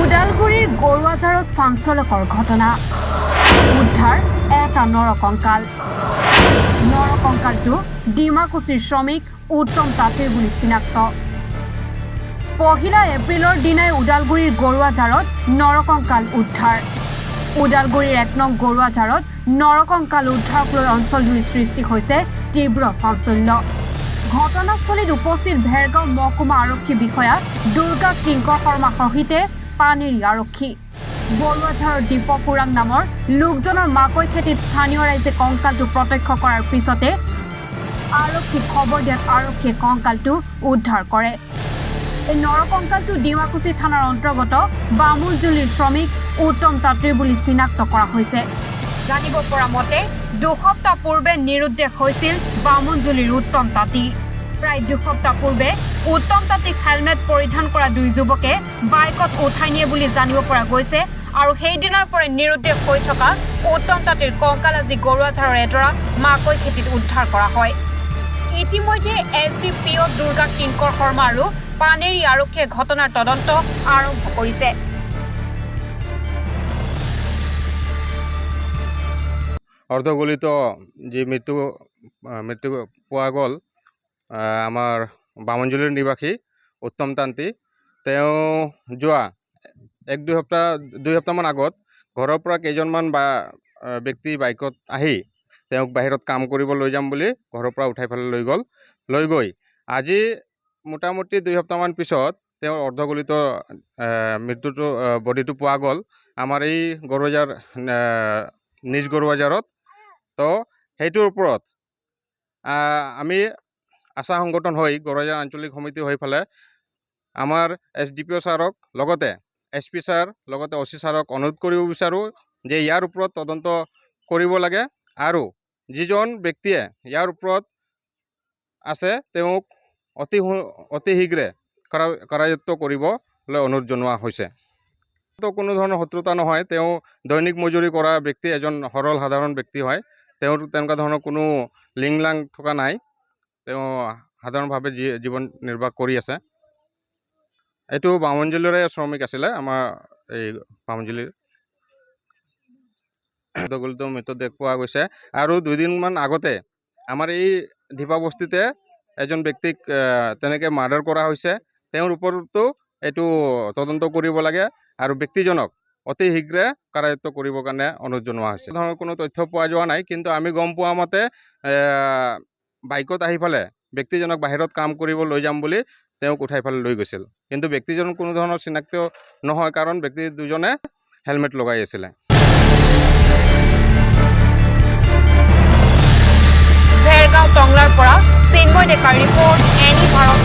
ওদালগুৰিৰ গৰুৱাজাৰত চাঞ্চল্যকৰ ঘটনা উদ্ধাৰ এটা নৰকংকাল নৰকংকালটো ডিমাকুছিৰ শ্ৰমিক উত্তম তাঁতীৰ বুলি চিনাক্ত পহিলা এপ্ৰিলৰ দিনাই ওদালগুৰিৰ গৰুৱাজাৰত নৰকংকাল উদ্ধাৰ ওদালগুৰিৰ ১ নং গৰুৱাজাৰত নৰকংকাল উদ্ধাৰক লৈ অঞ্চলজুৰি সৃষ্টি হৈছে তীব্ৰ চাঞ্চল্য ঘটনাস্থলীত উপস্থিত ভেৰগাঁও মহকুমা আৰক্ষী বিষয়া দুৰ্গা কিংকৰ শৰ্মা সহিতে পানেৰী আৰক্ষী বৰুৱাঝাৰৰ দীপপুৰাং নামৰ লোকজনৰ মাকৈ খেতিত স্থানীয় ৰাইজে কংকালটো প্ৰত্যক্ষ কৰাৰ পিছতে আৰক্ষীক খবৰ দিয়াত আৰক্ষীয়ে কংকালটো উদ্ধাৰ কৰে এই নৰকংকালটো ডিমাকুছি থানাৰ অন্তৰ্গত বামুনজুলিৰ শ্ৰমিক উত্তম তাঁতীৰ বুলি চিনাক্ত কৰা হৈছে জানিব পৰা মতে ২ সপ্তাহ পূৰ্বে নিৰুদ্দেশ হৈছিল বামুনজুলিৰ উত্তম তাঁতী প্ৰায় ২ সপ্তাহ পূৰ্বে উত্তম তাঁতীক হেলমেট পৰিধান কৰা ২ যুৱকে বাইকত উঠাই নিয়ে বুলি জানিব পৰা গৈছে আৰু সেই দিনৰ পৰা নিৰুদ্দেশ হৈ থকা উত্তম তাঁতীৰ কংকাল আজি গৰুৱাঝাৰৰ এডৰা মাকৈ খেতিত উদ্ধাৰ কৰা হয় ইতিমধ্যে এছডিপিঅ দুৰ্গা কিংকৰ শৰ্মা আৰু পানেৰী আৰক্ষীয়ে ঘটনাৰ তদন্ত আৰম্ভ কৰিছে অৰ্ধগলিত যি মৃত্যু পোৱা গ'ল আমাৰ বামুনজুলিৰ নিবাসী উত্তম তাঁতী তেওঁ যোৱা ১-২ সপ্তাহমান আগত ঘৰৰ পৰা কেইজনমান ব্যক্তি বাইকত আহি তেওঁক বাহিৰত কাম কৰিব লৈ যাম বুলি ঘৰৰ পৰা উঠাই পেলাই লৈ গৈ আজি মোটামুটি ২ সপ্তাহমান পিছত তেওঁৰ অৰ্ধগলিত মৃত্যুটো বডিটো পোৱা গ'ল আমাৰ এই গৰুৱাজাৰ নিজ গৰুৱাজাৰত তো সেইটোৰ ওপৰত আমি আশা সংগঠন হৈ গৰুৱাজাৰ আঞ্চলিক সমিতি হৈ পেলাই আমাৰ এছডিপিঅ ছাৰক লগতে এছপি ছাৰ লগতে অচি ছাৰক অনুৰোধ কৰিব বিচাৰোঁ যে ইয়াৰ ওপৰত তদন্ত কৰিব লাগে আৰু যিজন ব্যক্তিয়ে ইয়াৰ ওপৰত আছে তেওঁক অতি শীঘ্ৰে কাৰায়ত্ব কৰিবলৈ অনুৰোধ জনোৱা হৈছে কোনো ধৰণৰ শত্ৰুতা নহয় তেওঁ দৈনিক মজুৰি কৰা ব্যক্তি এজন সৰল সাধাৰণ ব্যক্তি হয় তেনেকুৱা ধৰণৰ কোনো লিংলাং থকা নাই তেওঁ সাধাৰণভাৱে জীৱন নিৰ্বাহ কৰি আছে এইটো বামুনজুলিৰে শ্ৰমিক আছিলে আমাৰ এই বামুনজুলিৰ অৰ্ধগলিত মৃতদেহ পোৱা গৈছে আৰু ২ দিনমান আগতে আমাৰ এই ধিপা বস্তিতে এজন ব্যক্তিক তেনেকৈ মাৰ্ডাৰ কৰা হৈছে তেওঁৰ ওপৰতো এইটো তদন্ত কৰিব লাগে আৰু ব্যক্তিজনক অতি শীঘ্ৰে কাৰায়ত্ব কৰিবৰ কাৰণে অনুৰোধ জনোৱা হৈছে ধৰণৰ কোনো তথ্য পোৱা যোৱা নাই কিন্তু আমি গম পোৱা মতে বাইকত আহি পেলাই ব্যক্তিজনক বাহিৰত কাম কৰিব লৈ যাম বুলি তেওঁক উঠাই পেলাই লৈ গৈছিল কিন্তু ব্যক্তিজন কোনো ধৰণৰ চিনাক্ত নহয় কাৰণ ব্যক্তি দুজনে হেলমেট লগাই আছিলে ভেৰগাঁও টংলাৰ পৰা চিন্ময় ডেকাৰ ৰিপৰ্ট এনি ভাৰত